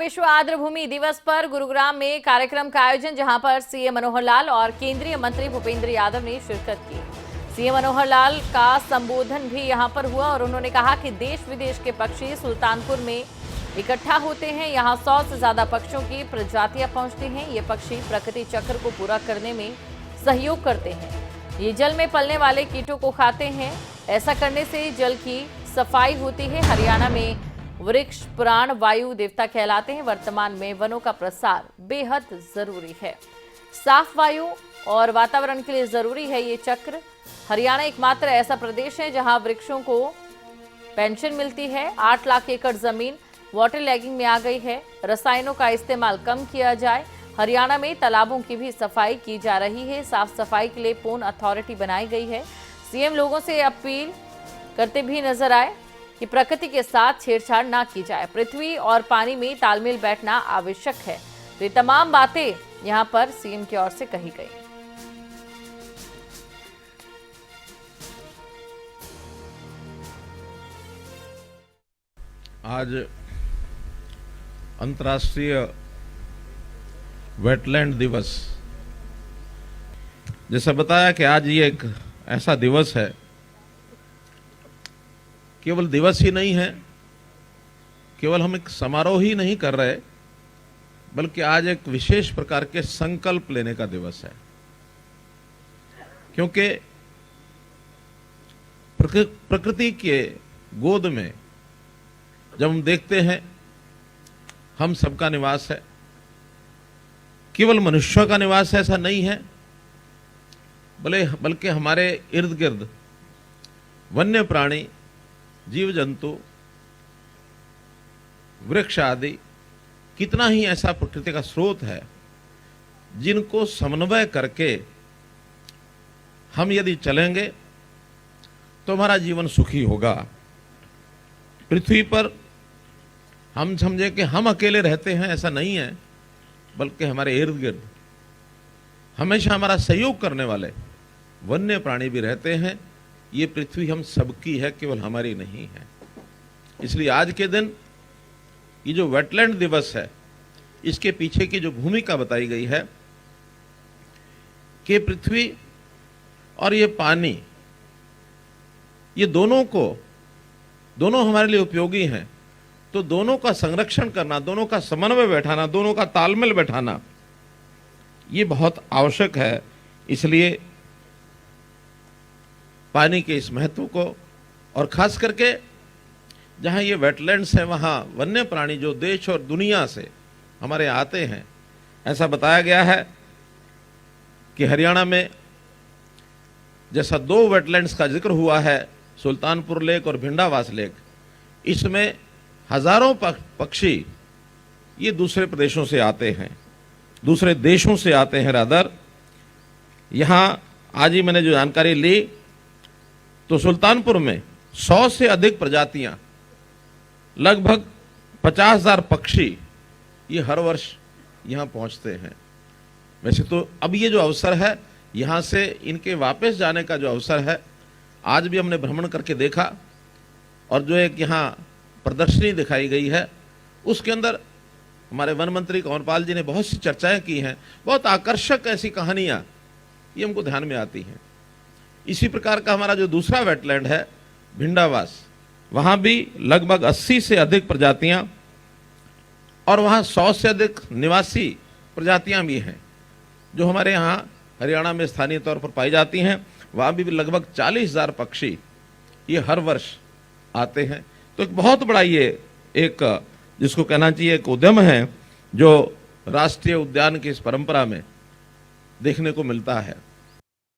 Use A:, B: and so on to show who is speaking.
A: विश्व आर्द्र भूमि दिवस पर गुरुग्राम में कार्यक्रम का आयोजन, जहां पर सीएम मनोहर लाल और केंद्रीय मंत्री भूपेंद्र यादव ने शिरकत की। सीएम मनोहर लाल का संबोधन भी यहां पर हुआ और उन्होंने कहा कि देश विदेश के पक्षी सुल्तानपुर में इकट्ठा होते हैं। यहां 100 से ज्यादा पक्षियों की प्रजातियां पहुंचती हैं। ये पक्षी प्रकृति चक्र को पूरा करने में सहयोग करते हैं। ये जल में पलने वाले कीटों को खाते हैं। ऐसा करने से जल की सफाई होती है। हरियाणा में वृक्ष प्राण वायु देवता कहलाते हैं। वर्तमान में वनों का प्रसार बेहद जरूरी है। साफ वायु और वातावरण के लिए जरूरी है ये चक्र। हरियाणा एकमात्र ऐसा प्रदेश है जहां वृक्षों को पेंशन मिलती है। 8 लाख एकड़ जमीन वाटर लैगिंग में आ गई है। रसायनों का इस्तेमाल कम किया जाए। हरियाणा में तालाबों की भी सफाई की जा रही है। साफ सफाई के लिए पोन अथॉरिटी बनाई गई है। सीएम लोगों से अपील करते भी नजर आए कि प्रकृति के साथ छेड़छाड़ ना की जाए। पृथ्वी और पानी में तालमेल बैठना आवश्यक है। तो ये तमाम बातें यहां पर सीएम की ओर से कही गई।
B: आज अंतर्राष्ट्रीय वेटलैंड दिवस, जैसा बताया कि आज ये एक ऐसा दिवस है, केवल दिवस ही नहीं है, केवल हम एक समारोह ही नहीं कर रहे, बल्कि आज एक विशेष प्रकार के संकल्प लेने का दिवस है। क्योंकि प्रकृति के गोद में जब हम देखते हैं हम सबका निवास है, केवल मनुष्यों का निवास ऐसा नहीं है, बल्कि हमारे इर्द गिर्द वन्य प्राणी, जीव जंतु, वृक्ष आदि कितना ही ऐसा प्रकृति का स्रोत है जिनको समन्वय करके हम यदि चलेंगे तो हमारा जीवन सुखी होगा। पृथ्वी पर हम समझे कि हम अकेले रहते हैं, ऐसा नहीं है, बल्कि हमारे इर्द गिर्द हमेशा हमारा सहयोग करने वाले वन्य प्राणी भी रहते हैं। ये पृथ्वी हम सबकी है, केवल हमारी नहीं है। इसलिए आज के दिन ये जो वेटलैंड दिवस है, इसके पीछे की जो भूमिका बताई गई है कि पृथ्वी और ये पानी, ये दोनों हमारे लिए उपयोगी हैं। तो दोनों का संरक्षण करना, दोनों का समन्वय बैठाना, दोनों का तालमेल बैठाना, ये बहुत आवश्यक है। इसलिए पानी के इस महत्व को, और खास करके जहां ये वेटलैंड्स हैं वहां वन्य प्राणी जो देश और दुनिया से हमारे आते हैं, ऐसा बताया गया है कि हरियाणा में जैसा 2 वेटलैंड्स का जिक्र हुआ है, सुल्तानपुर लेक और भिंडावास लेक, इसमें हजारों पक्षी ये दूसरे प्रदेशों से आते हैं, दूसरे देशों से आते हैं। रादर यहां आज ही मैंने जो जानकारी ली तो सुल्तानपुर में 100 से अधिक प्रजातियां, लगभग 50,000 पक्षी ये हर वर्ष यहां पहुंचते हैं। वैसे तो अब ये जो अवसर है, यहां से इनके वापस जाने का जो अवसर है, आज भी हमने भ्रमण करके देखा, और जो एक यहां प्रदर्शनी दिखाई गई है उसके अंदर हमारे वन मंत्री कंवरपाल जी ने बहुत सी चर्चाएं की हैं। बहुत आकर्षक ऐसी कहानियां ये हमको ध्यान में आती हैं। इसी प्रकार का हमारा जो दूसरा वेटलैंड है भिंडावास, वहां भी लगभग 80 से अधिक प्रजातियां, और वहां 100 से अधिक निवासी प्रजातियां भी हैं जो हमारे यहाँ हरियाणा में स्थानीय तौर पर पाई जाती हैं। वहां भी लगभग 40,000 पक्षी ये हर वर्ष आते हैं। तो एक बहुत बड़ा ये एक, जिसको कहना चाहिए, एक उद्यम है जो राष्ट्रीय उद्यान की इस परंपरा में देखने को मिलता है।